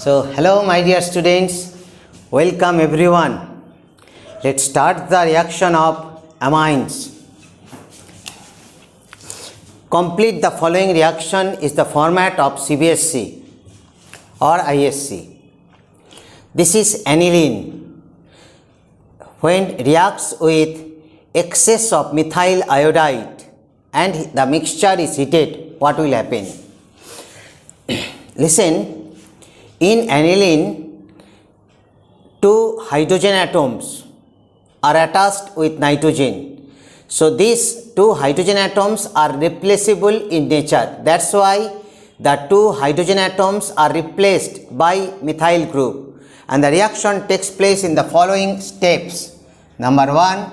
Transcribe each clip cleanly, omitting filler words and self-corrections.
So, hello my dear students, welcome everyone. Let's start the reaction of amines. Complete the following reaction is the format of CBSE or ISC. This is aniline. When reacts with excess of methyl iodide and the mixture is heated, what will happen? Listen. In aniline, two hydrogen atoms are attached with nitrogen. So these two hydrogen atoms are replaceable in nature. That's why the two hydrogen atoms are replaced by methyl group. And the reaction takes place in the following steps. Number 1,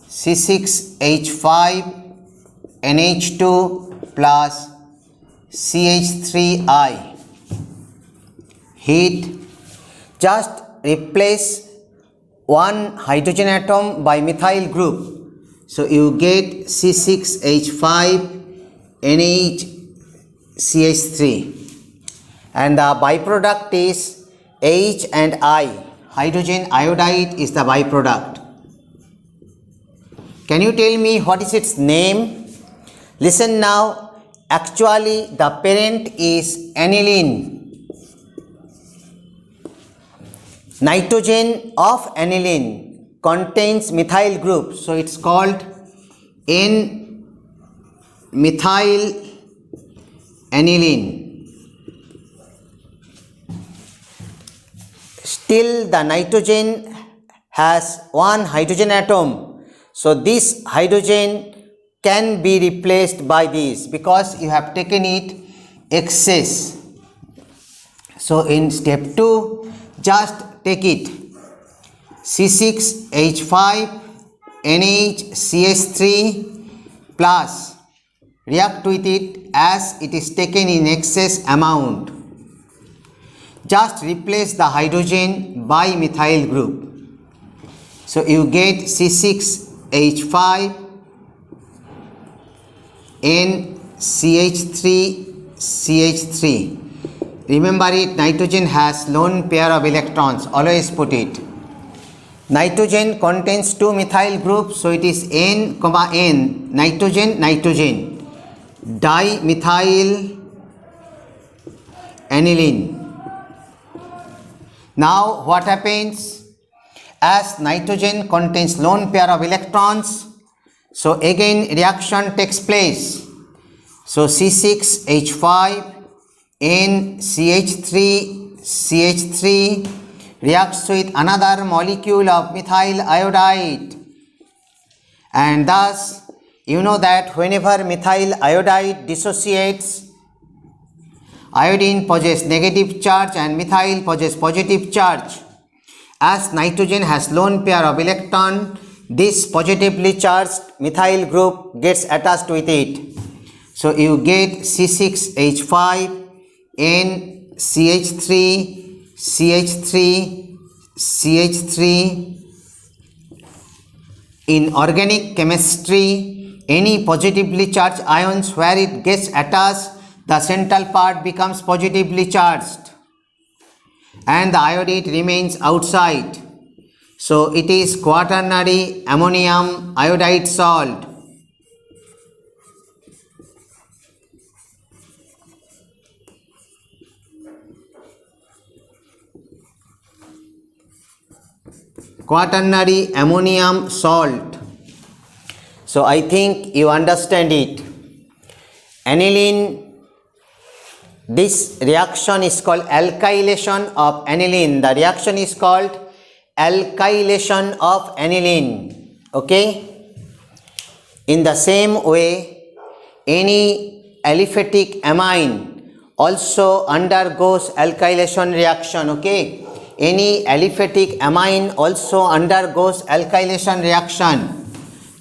C6H5NH2 plus CH3I. Heat. Just replace one hydrogen atom by methyl group. So you get C6H5NHCH3 and the byproduct is H and I. Hydrogen iodide is the byproduct. Can you tell me what is its name? Listen now. Actually the parent is aniline. Nitrogen of aniline contains methyl group, so it's called N-methyl aniline. Still the nitrogen has one hydrogen atom, so this hydrogen can be replaced by this because you have taken it excess. So in step 2, just take it C6H5NHCH3 plus react with it as it is taken in excess amount. Just replace the hydrogen by methyl group. So you get C6H5NCH3CH3. Remember it, nitrogen has lone pair of electrons, always put it. Nitrogen contains two methyl groups, so it is N, N, nitrogen, nitrogen, dimethyl aniline. Now what happens? As nitrogen contains lone pair of electrons, so again reaction takes place. So C6H5NCH3CH3 reacts with another molecule of methyl iodide, and thus you know that whenever methyl iodide dissociates, iodine possesses negative charge and methyl possesses positive charge. As nitrogen has lone pair of electron, this positively charged methyl group gets attached with it. So you get C6H5NCH3CH3CH3. In organic chemistry, any positively charged ions where it gets attached, the central part becomes positively charged and the iodide remains outside. So it is quaternary ammonium iodide salt. Quaternary ammonium salt. So I think you understand it. Aniline, this reaction is called alkylation of aniline. The reaction is called alkylation of aniline. Okay. In the same way, any aliphatic amine also undergoes alkylation reaction. Okay. Any aliphatic amine also undergoes alkylation reaction.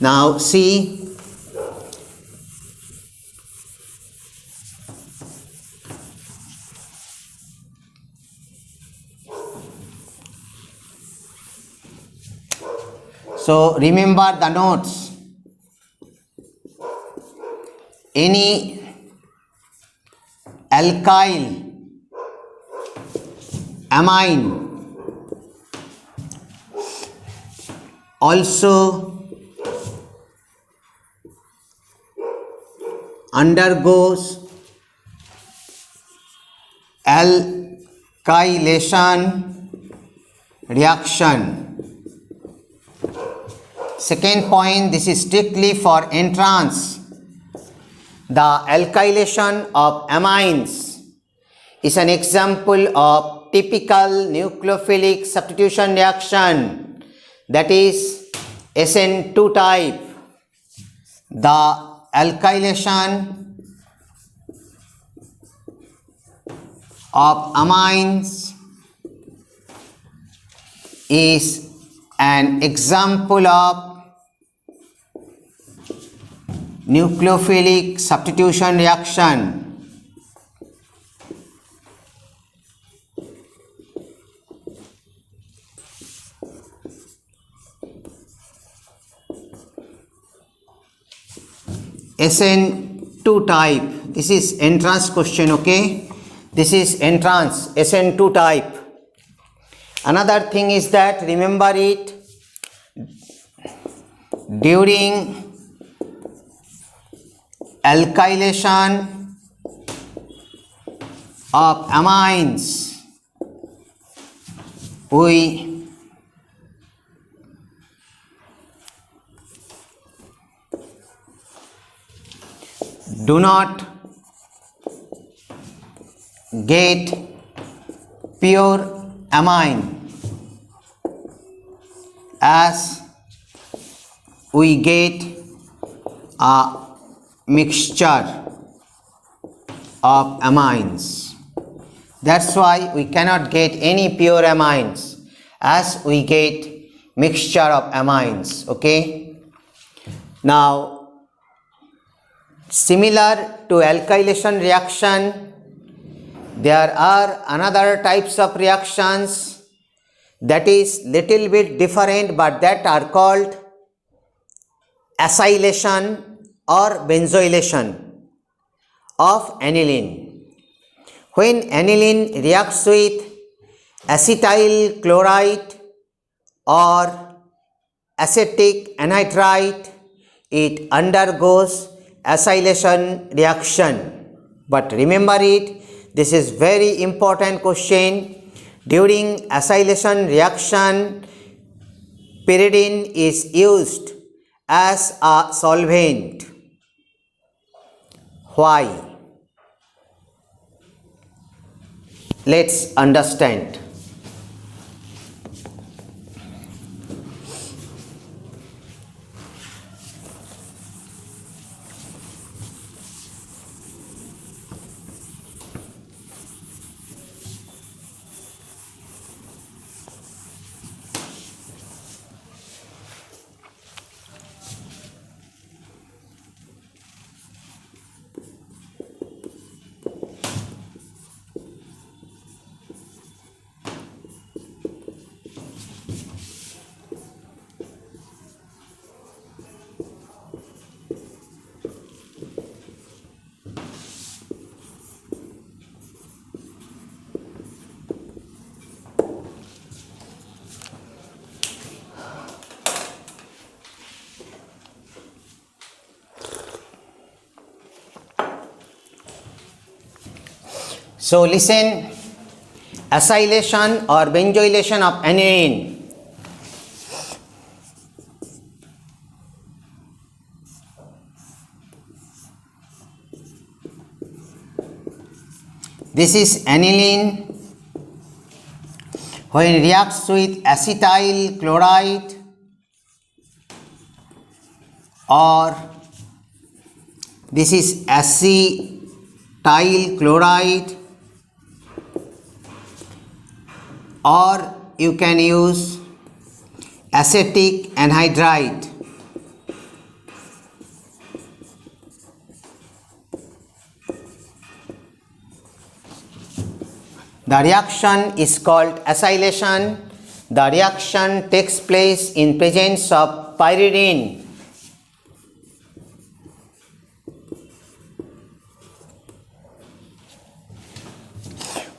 Now see, so remember the notes. Any alkyl amine also undergoes alkylation reaction. Second point, this is strictly for entrance. The alkylation of amines is an example of typical nucleophilic substitution reaction, that is SN2 type. The alkylation of amines is an example of nucleophilic substitution reaction. SN2 type, this is entrance question, okay? This is entrance, SN2 type. Another thing is that, remember it, during alkylation of amines, we do not get pure amine, as we get a mixture of amines. That's why we cannot get any pure amines, as we get mixture of amines, okay? Now, similar to alkylation reaction, there are another types of reactions that is little bit different, but that are called acylation or benzoylation of aniline. When aniline reacts with acetyl chloride or acetic anhydride, it undergoes acylation reaction. But remember it, this is very important question. During acylation reaction, pyridine is used as a solvent. Why? Let's understand. So listen, acylation or benzoylation of aniline. This is aniline when reacts with acetyl chloride or this is acetyl chloride, or you can use acetic anhydride. The reaction is called acylation. The reaction takes place in presence of pyridine.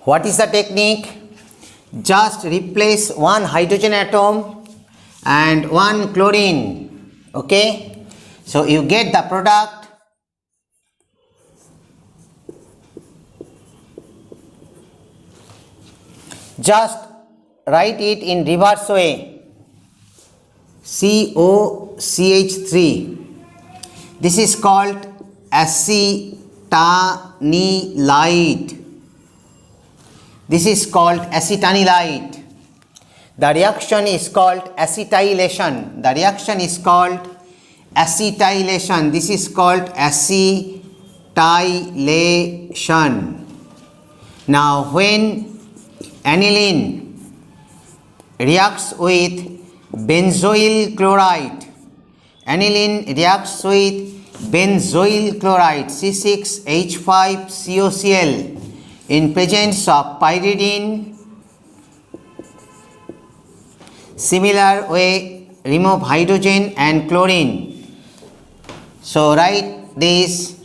What is the technique? just replace one hydrogen atom and one chlorine. Okay, so you get the product. Just write it in reverse way. COCH3. This is called acetanilide. This is called acetanilide. The reaction is called acetylation. The reaction is called acetylation. This is called acetylation. Now, when aniline reacts with benzoyl chloride, aniline reacts with benzoyl chloride C6H5COCl in presence of pyridine. Similar way, remove hydrogen and chlorine. So write this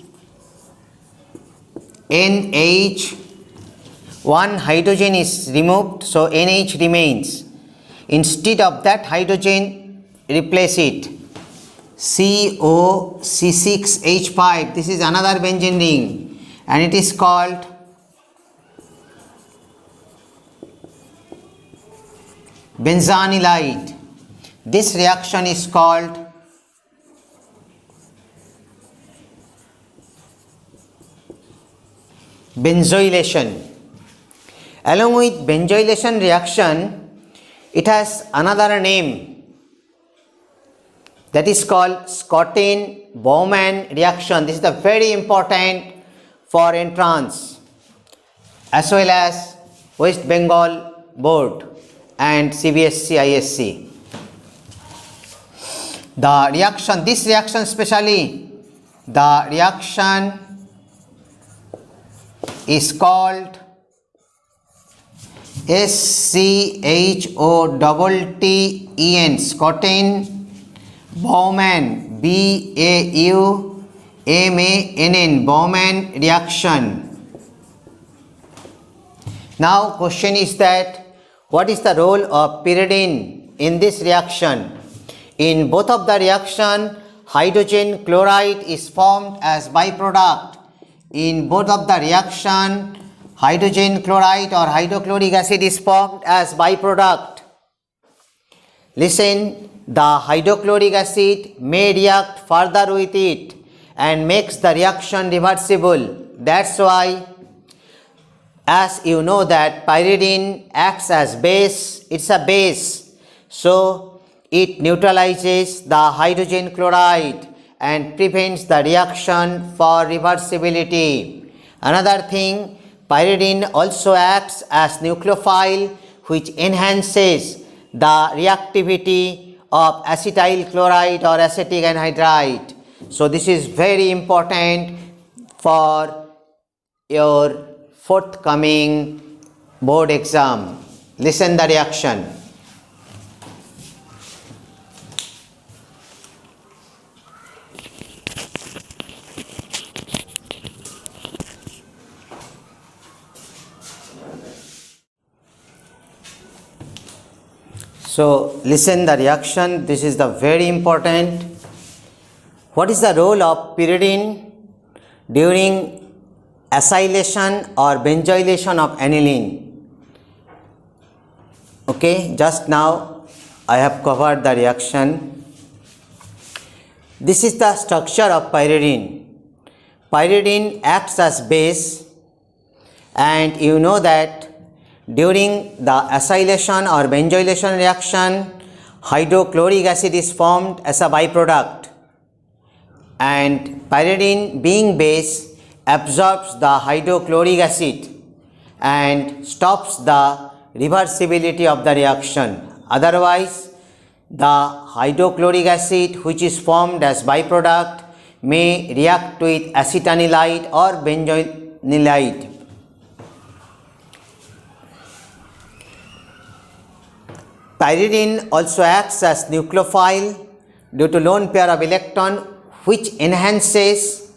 NH, one hydrogen is removed, so NH remains. Instead of that hydrogen, replace it COC6H5. This is another benzene ring and it is called benzanilide. This reaction is called benzoylation. Along with benzoylation reaction, it has another name, that is called Schotten-Baumann reaction. This is the very important for entrance as well as West Bengal Board and CBSC ISC. The reaction, this reaction especially, the reaction is called SCHOTTEN, Schotten-Baumann, BAUMANN, Baumann reaction. Now question is that what is the role of pyridine in this reaction? In both of the reaction, hydrogen chloride is formed as byproduct. In both of the reaction, hydrogen chloride or hydrochloric acid is formed as byproduct. Listen, the hydrochloric acid may react further with it and makes the reaction reversible. That's why, as you know that pyridine acts as base, it's a base, so it neutralizes the hydrogen chloride and prevents the reaction for reversibility. Another thing, pyridine also acts as nucleophile, which enhances the reactivity of acetyl chloride or acetic anhydride. So this is very important for your forthcoming board exam. Listen the reaction. So listen the reaction. This is the very important. What is the role of pyridine during acylation or benzoylation of aniline? Okay, just now I have covered the reaction. This is the structure of pyridine. Pyridine acts as base, and you know that during the acylation or benzoylation reaction, hydrochloric acid is formed as a byproduct, and pyridine being base absorbs the hydrochloric acid and stops the reversibility of the reaction. Otherwise, the hydrochloric acid which is formed as byproduct may react with acetanilide or benzoylide. Pyridine also acts as nucleophile due to lone pair of electron, which enhances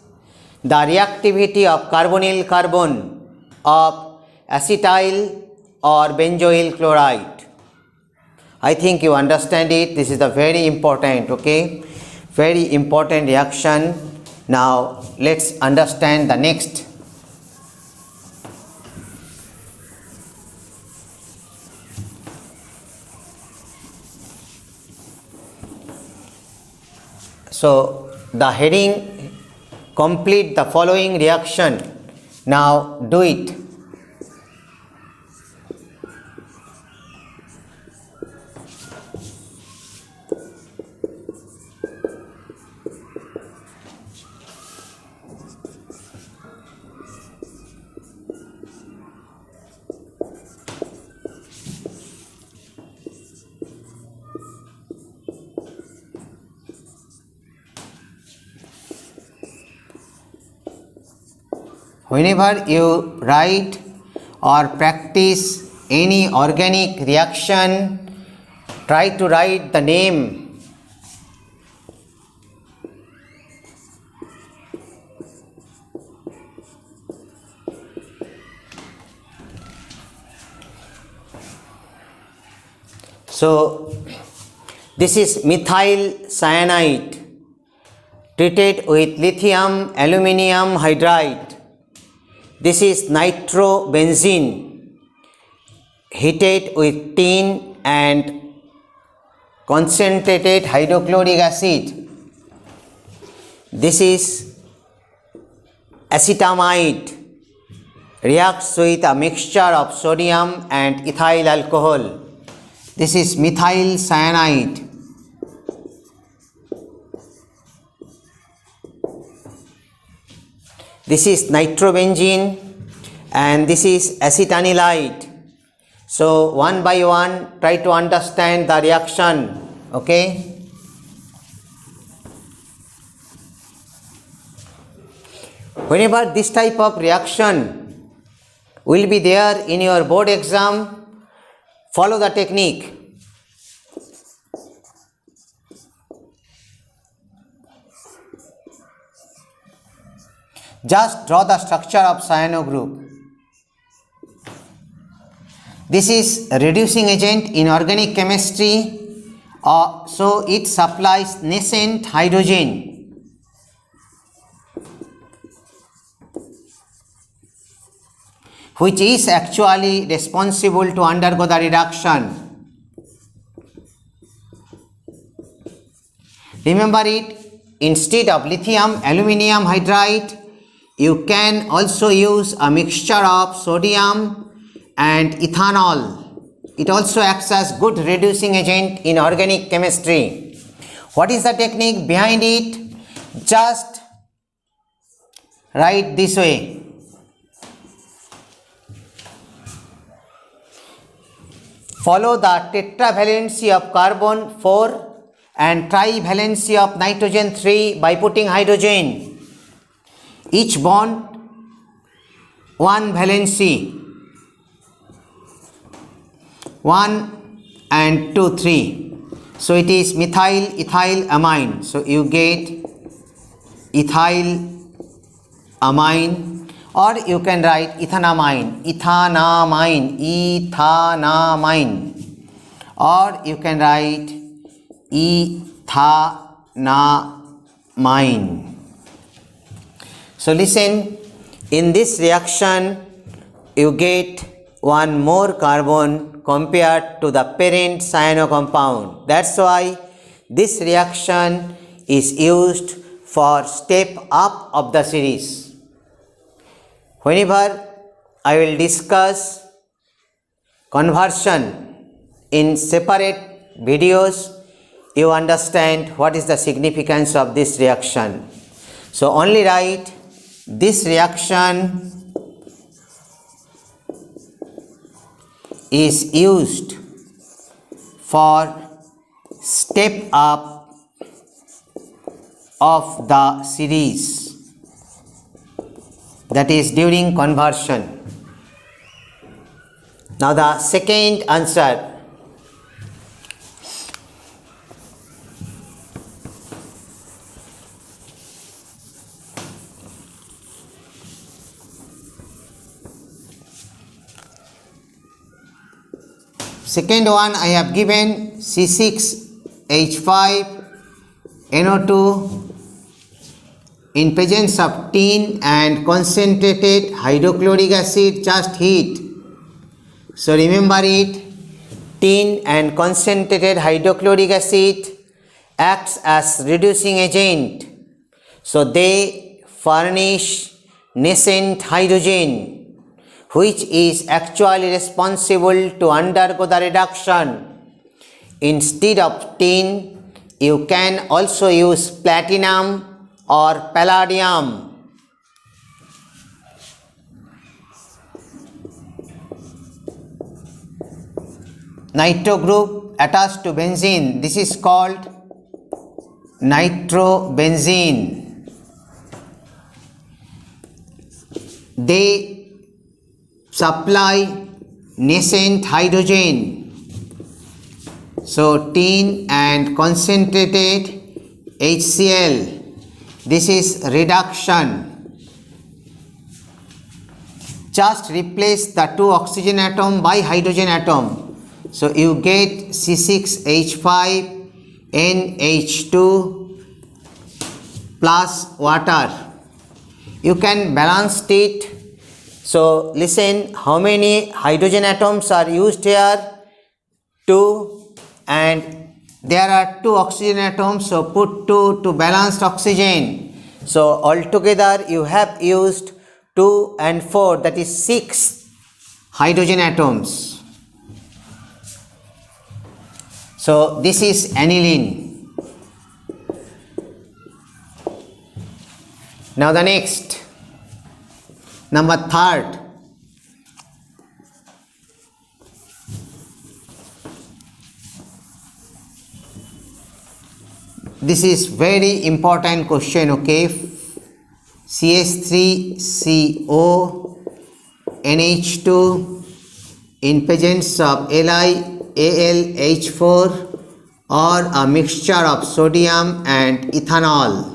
the reactivity of carbonyl carbon of acetyl or benzoyl chloride. I think you understand it. This is the very important, okay? Very important reaction. Now let's understand the next. So the heading, complete the following reaction. Now do it. Whenever you write or practice any organic reaction, try to write the name. So this is methyl cyanide treated with lithium aluminium hydride. This is nitrobenzene heated with tin and concentrated hydrochloric acid. This is acetamide, reacts with a mixture of sodium and ethyl alcohol. This is methyl cyanide. This is nitrobenzene and this is acetanilide. So one by one try to understand the reaction, okay? Whenever this type of reaction will be there in your board exam, follow the technique. Just draw the structure of cyano group. This is a reducing agent in organic chemistry, so it supplies nascent hydrogen. Which is actually responsible to undergo the reduction. Remember it, instead of lithium aluminium hydride, you can also use a mixture of sodium and ethanol. It also acts as good reducing agent in organic chemistry. What is the technique behind it? Just write this way. Follow the tetravalency of carbon 4 and trivalency of nitrogen 3 by putting hydrogen. Each bond one valency, 1 and 2, 3. So it is methyl ethyl amine. So you get ethyl amine, or you can write ethanamine, ethanamine, ethanamine, or you can write ethanamine. So listen, in this reaction you get one more carbon compared to the parent cyano compound. That's why this reaction is used for step up of the series. Whenever I will discuss conversion in separate videos, you understand what is the significance of this reaction. So only write this reaction is used for step up of the series, that is during conversion. Now the second answer. Second one I have given C6H5NO2 in presence of tin and concentrated hydrochloric acid, just heat. So remember it, tin and concentrated hydrochloric acid acts as reducing agent. So they furnish nascent hydrogen, which is actually responsible to undergo the reduction. Instead of tin, you can also use platinum or palladium. Nitro group attached to benzene, this is called nitrobenzene. They supply nascent hydrogen. So tin and concentrated HCl, this is reduction. Just replace the two oxygen atom by hydrogen atom. So you get C6H5NH2 plus water. You can balance it. So listen, how many hydrogen atoms are used here? 2, and there are 2 oxygen atoms, so put 2 to balanced oxygen. So altogether you have used 2 and 4, that is 6 hydrogen atoms. So this is aniline. Now the next, number 3rd. This is very important question, okay? CH3CO NH2 in presence of LiAlH4 or a mixture of sodium and ethanol.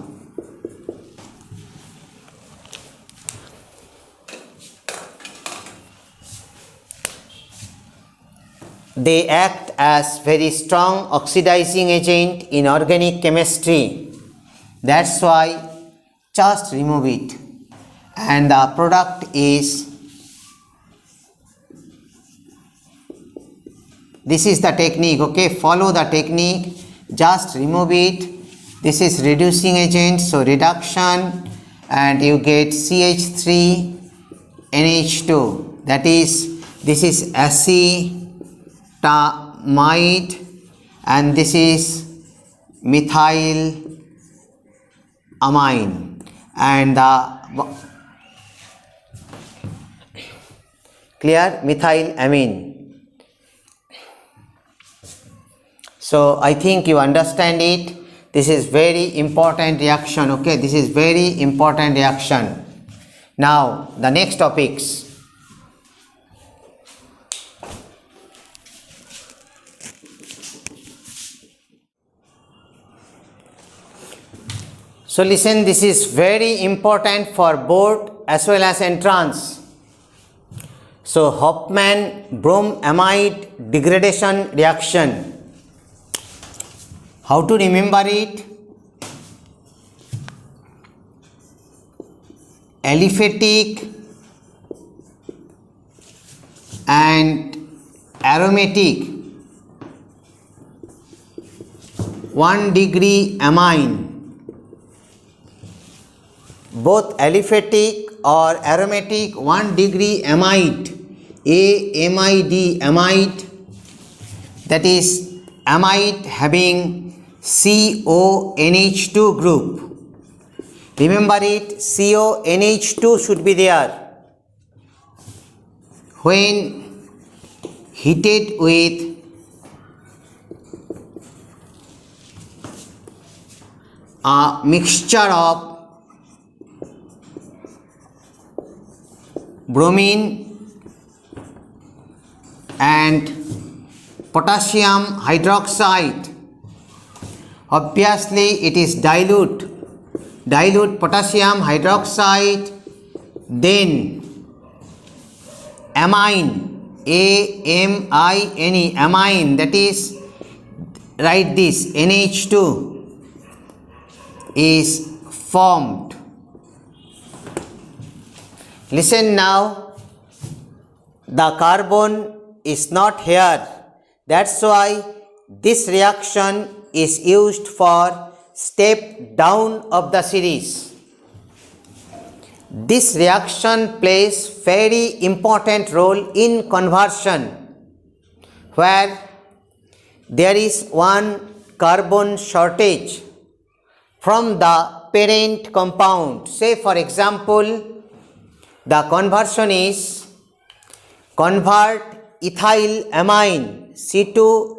They act as very strong oxidizing agent in organic chemistry. That's why just remove it. And the product is, this is the technique, okay? Follow the technique, just remove it. This is reducing agent, so reduction, and you get CH3NH2. That is, this is acetamide and this is methyl amine, and the clear, methyl amine. So I think you understand it. This is very important reaction, okay? This is very important reaction. Now the next topics. So listen, this is very important for board as well as entrance. So Hofmann bromamide degradation reaction. How to remember it? Aliphatic and aromatic 1 degree amine. Both aliphatic or aromatic 1 degree amide, AMID amide, that is amide having CONH2 group. Remember it, CONH2 should be there. When heated with a mixture of bromine and potassium hydroxide, obviously it is dilute potassium hydroxide, then amine amine, amine, that is, write this, NH2 is formed. Listen now, the carbon is not here. That's why this reaction is used for step down of the series. This reaction plays very important role in conversion, where there is one carbon shortage from the parent compound. Say for example, the conversion is convert ethyl amine C2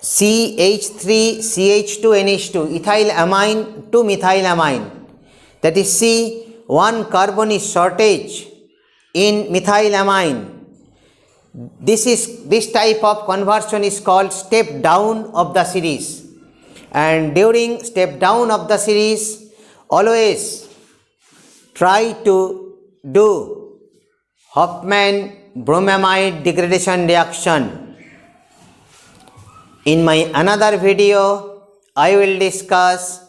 CH3 CH2 NH2 ethyl amine to methylamine. That is, see, one carbon is shortage in methylamine. This type of conversion is called step down of the series. And during step down of the series, always try to do Hofmann-bromamide degradation reaction. In my another video, I will discuss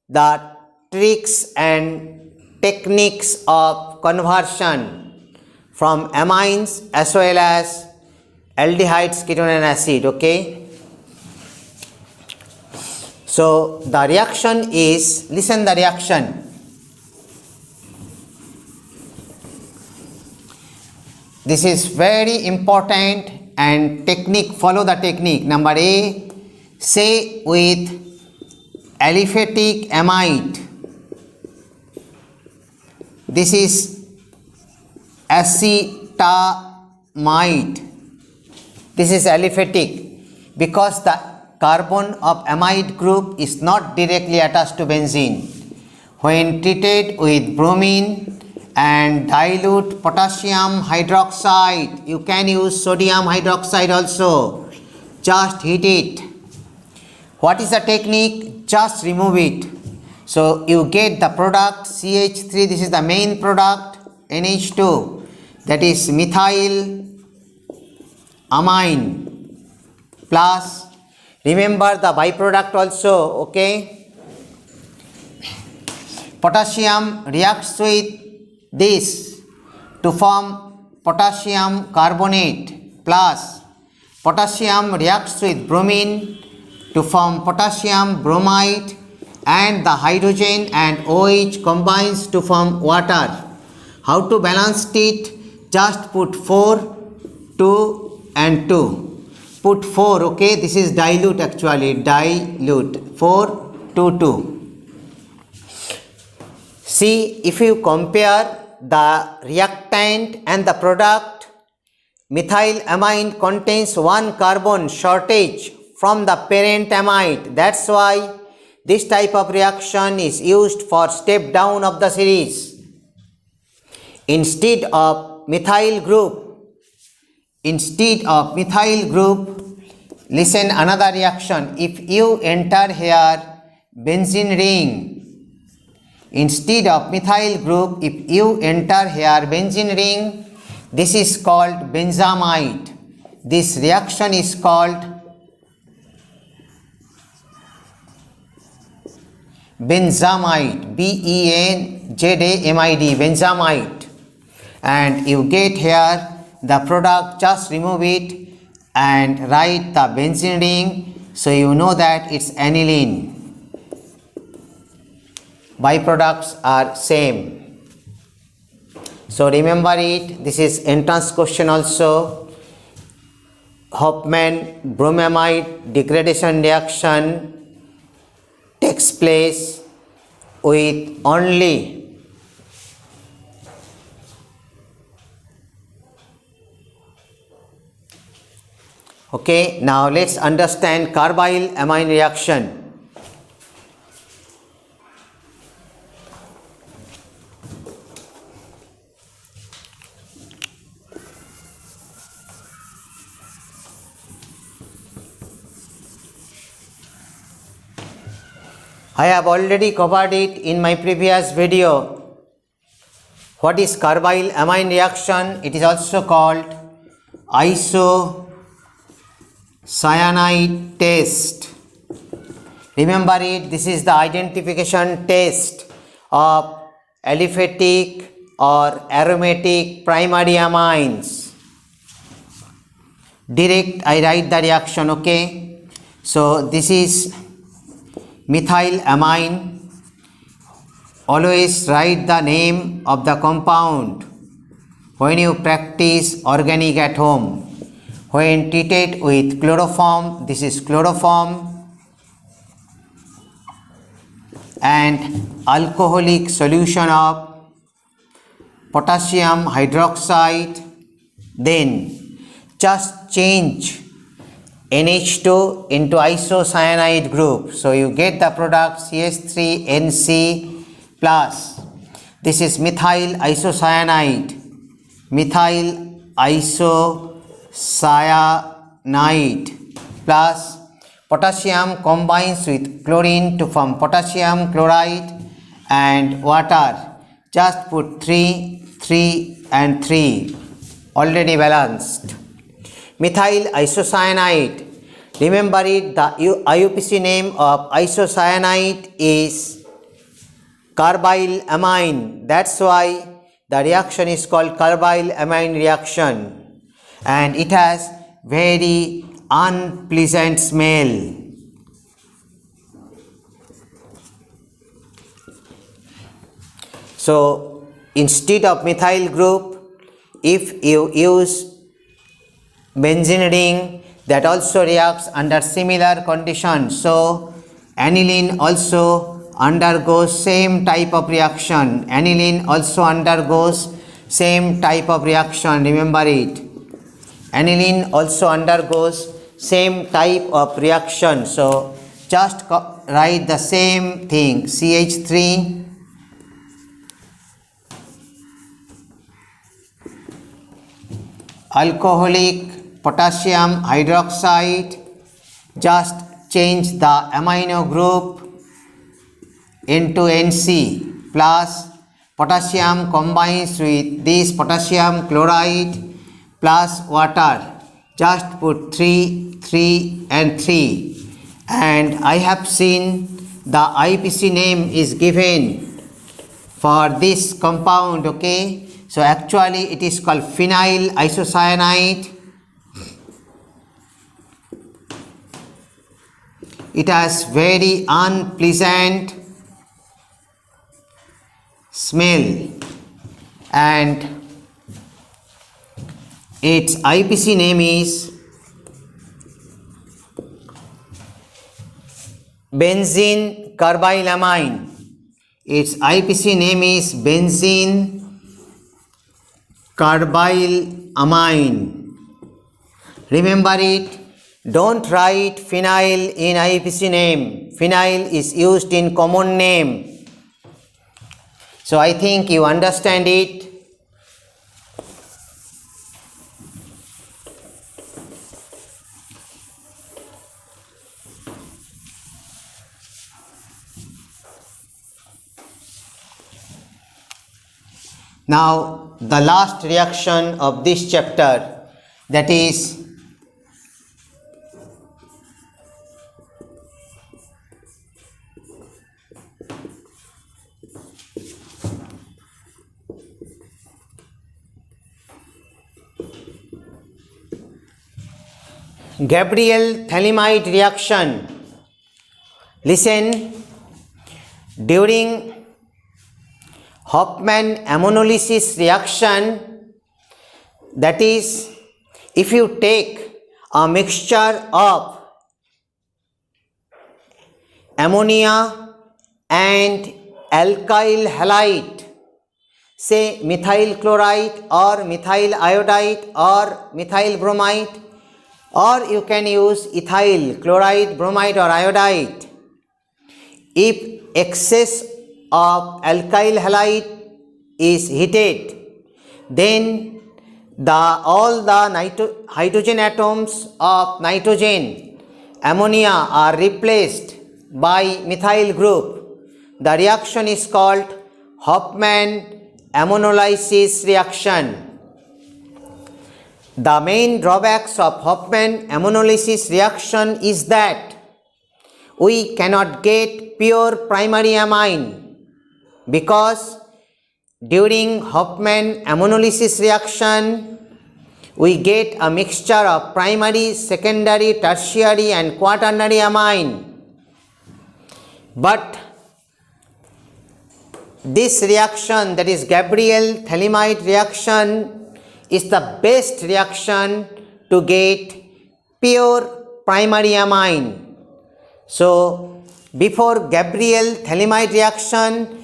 the tricks and techniques of conversion from amines as well as aldehydes, ketone and acid. Okay. So the reaction is, listen the reaction. This is very important and technique, follow the technique. Number A, say with aliphatic amide. This is acetamide. This is aliphatic because the carbon of amide group is not directly attached to benzene. When treated with bromine and dilute potassium hydroxide, you can use sodium hydroxide also. Just heat it. What is the technique? Just remove it. So you get the product CH3, this is the main product, NH2, that is methyl amine, plus remember the byproduct also, okay? Potassium reacts with this to form potassium carbonate, plus potassium reacts with bromine to form potassium bromide, and the hydrogen and OH combines to form water. How to balance it? Just put 4, 2 and 2. Put 4, okay? This is dilute actually, dilute, 4, 2, 2. See, if you compare the reactant and the product, methyl amine contains one carbon shortage from the parent amide. That's why this type of reaction is used for step down of the series. Instead of methyl group, listen another reaction. If you enter here benzene ring, instead of methyl group, if you enter here benzene ring, this is called benzamide. This reaction is called benzamide, benzamide, benzamide. And you get here the product, just remove it and write the benzene ring, so you know that it's aniline. Byproducts are same. So remember it, this is entrance question also. Hofmann-bromamide degradation reaction takes place with only okay. Now let's understand carbyl amine reaction. I have already covered it in my previous video. What is carbyl amine reaction? It is also called isocyanide test. Remember it, this is the identification test of aliphatic or aromatic primary amines. Direct I write the reaction, okay. So this is methylamine. Always write the name of the compound when you practice organic at home. When treated with chloroform, this is chloroform, and alcoholic solution of potassium hydroxide, then just change NH2 into isocyanide group. So you get the product CH3NC plus, this is methyl isocyanide, methyl isocyanide plus potassium combines with chlorine to form potassium chloride and water. Just put 3, 3 and 3, already balanced. Methyl isocyanide, remember it, the IUPAC name of isocyanide is carbylamine. That's why the reaction is called carbylamine reaction, and it has very unpleasant smell. So instead of methyl group, if you use benzene ring, that also reacts under similar conditions. So aniline also undergoes same type of reaction. Aniline also undergoes same type of reaction. Remember it. Aniline also undergoes same type of reaction. So just write the same thing. CH3 alcoholic potassium hydroxide, just change the amino group into NC plus potassium combines with this potassium chloride plus water. Just put 3, 3 and 3, and I have seen the IUPAC name is given for this compound, okay. So actually it is called phenyl isocyanide. It has very unpleasant smell, and its IUPAC name is benzene carbylamine. Its IUPAC name is benzene carbylamine. Remember it. Don't write phenyl in IUPAC name. Phenyl is used in common name. So I think you understand it. Now the last reaction of this chapter, that is Gabriel Thalamide reaction. Listen, during Hofmann ammonolysis reaction, that is, if you take a mixture of ammonia and alkyl halide, say methyl chloride or methyl iodide or methyl bromide, or you can use ethyl chloride, bromide or iodide. If excess of alkyl halide is heated, then all the hydrogen atoms of nitrogen, ammonia are replaced by methyl group. The reaction is called Hofmann ammonolysis reaction. The main drawbacks of Hofmann ammonolysis reaction is that we cannot get pure primary amine because during Hofmann ammonolysis reaction we get a mixture of primary, secondary, tertiary and quaternary amine. But this reaction, that is Gabriel Thalamite reaction, is the best reaction to get pure primary amine. So before Gabriel Thalamite reaction,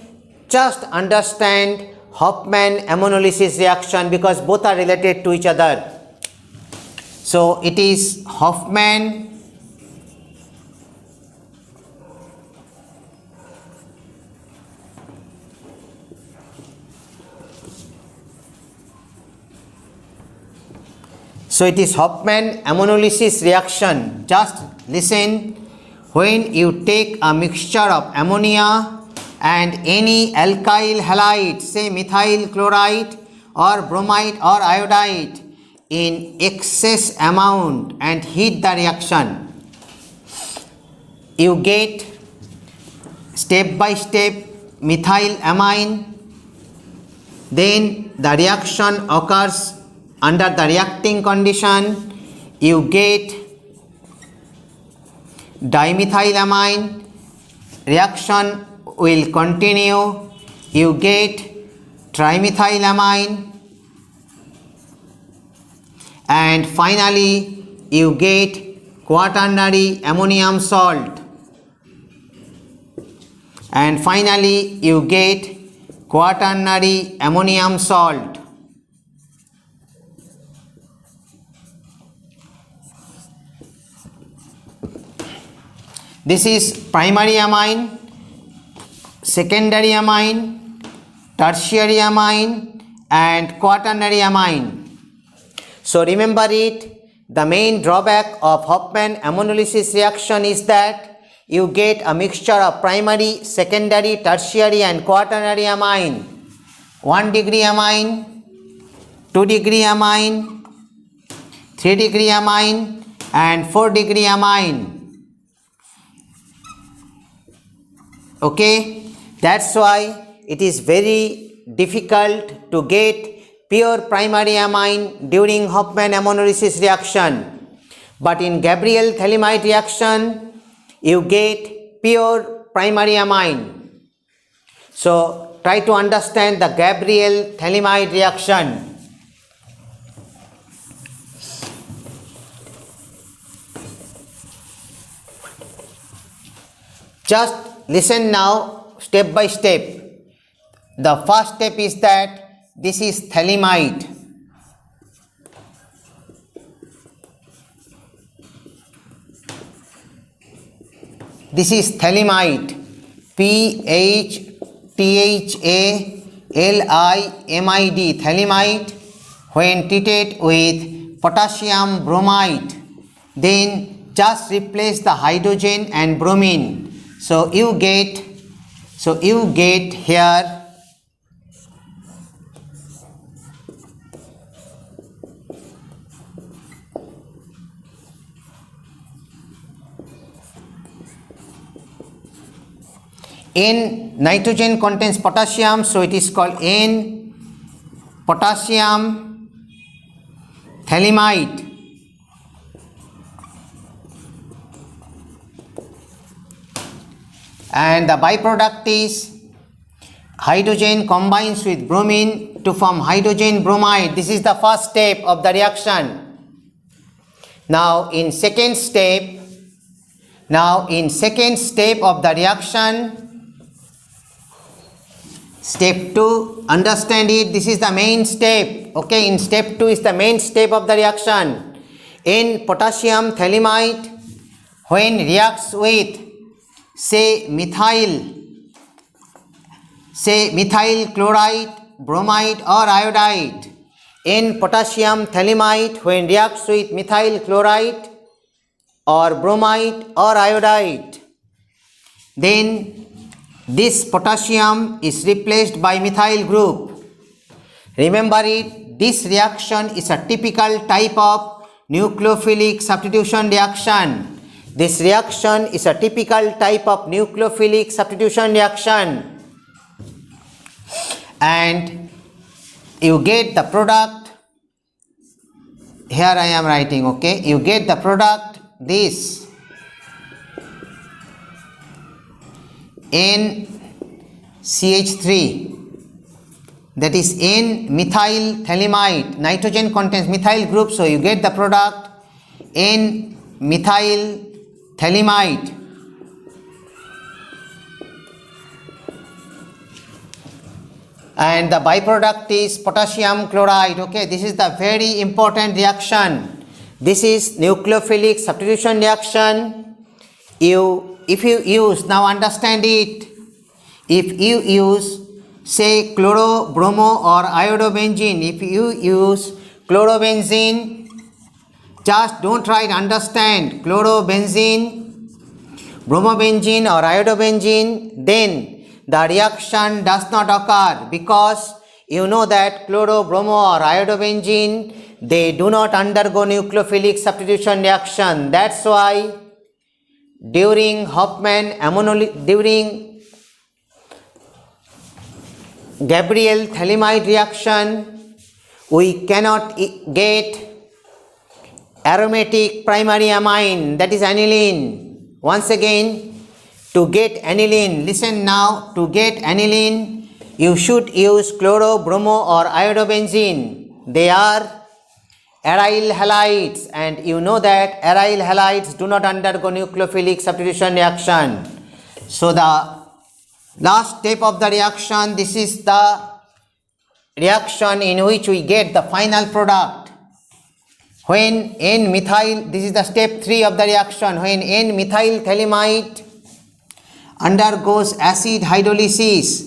just understand Hofmann ammonolysis reaction because both are related to each other. So it is Hofmann ammonolysis reaction. Just listen, when you take a mixture of ammonia and any alkyl halide, say methyl chloride or bromide or iodide, in excess amount and heat the reaction, you get step by step methyl amine. Then the reaction occurs under the reacting condition, you get dimethylamine, reaction will continue, you get trimethylamine, and finally you get quaternary ammonium salt, and finally you get quaternary ammonium salt. This is primary amine, secondary amine, tertiary amine and quaternary amine. So remember it, the main drawback of Hofmann ammonolysis reaction is that you get a mixture of primary, secondary, tertiary and quaternary amine. 1 degree amine, 2 degree amine, 3 degree amine and 4 degree amine. Okay, that's why it is very difficult to get pure primary amine during Hofmann ammonolysis reaction. But in Gabriel Thalamite reaction, you get pure primary amine. So try to understand the Gabriel Thalamite reaction. Just listen now step by step. The first step is that this is Thalamite. This is Thalamite, PHTHALIMID, Thalamite. When treated with potassium bromide, then just replace the hydrogen and bromine. So you get here N nitrogen contains potassium, so it is called N potassium Thalamite. And the byproduct is hydrogen combines with bromine to form hydrogen bromide. This is the first step of the reaction. Now in second step of the reaction, step 2, understand it, this is the main step. Okay, in step 2 is the main step of the reaction. In potassium Thalamite, when reacts with say methyl chloride, bromide or iodide. In potassium Thalamite, when reacts with methyl chloride or bromide or iodide, then this potassium is replaced by methyl group. Remember it, this reaction is a typical type of nucleophilic substitution reaction. This reaction is a typical type of nucleophilic substitution reaction. And you get the product, here I am writing, okay, you get the product, this NCH3, that is N-methyl phthalimide, nitrogen contains methyl group, so you get the product N-methyl phthalimide. And the byproduct is potassium chloride. Okay, this is the very important reaction. This is nucleophilic substitution reaction. If you use, now understand it, if you use say chloro, bromo or iodobenzene, if you use chlorobenzene, just don't write, understand, chlorobenzene, bromobenzene or iodobenzene, then the reaction does not occur, because you know that chloro, bromo or iodobenzene, they do not undergo nucleophilic substitution reaction. That's why during during Gabriel phthalimide reaction, we cannot get aromatic primary amine, that is aniline. Once again, to get aniline, listen now, to get aniline, you should use chloro, bromo or iodobenzene. They are aryl halides, and you know that aryl halides do not undergo nucleophilic substitution reaction. So the last step of the reaction, this is the reaction in which we get the final product. When N-methyl, this is the step 3 of the reaction, when N-methyl phthalimide undergoes acid hydrolysis,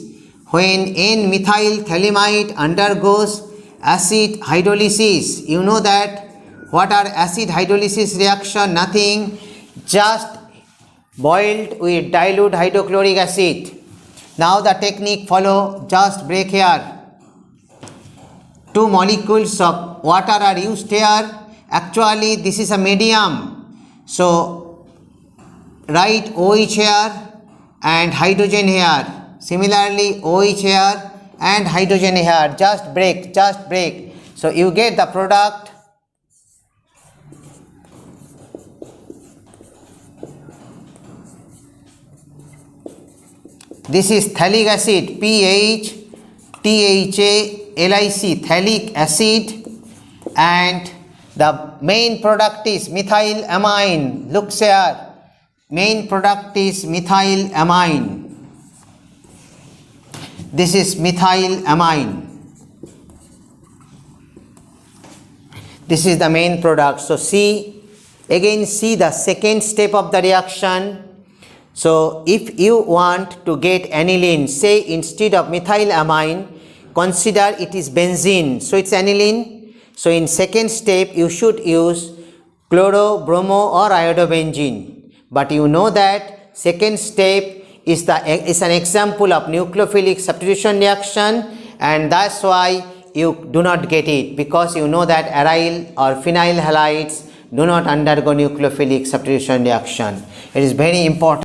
when N-methyl phthalimide undergoes acid hydrolysis, you know that what are acid hydrolysis reaction? Nothing, just boiled with dilute hydrochloric acid. Now the technique follow, just break here. 2 molecules of water are used here. Actually this is a medium, so write OH here and hydrogen here. Similarly OH here and hydrogen here. Just break, just break. So you get the product this is phthalic acid, PHTHALIC, phthalic acid, and the main product is methyl amine. Look here, main product is methyl amine. This is methyl amine. This is the main product. So see the second step of the reaction. So if you want to get aniline, say instead of methyl amine, consider it is benzene, so it's aniline. So in second step you should use chloro, bromo or iodobenzene. But you know that second step is an example of nucleophilic substitution reaction, and that's why you do not get it, because you know that aryl or phenyl halides do not undergo nucleophilic substitution reaction. It is very important.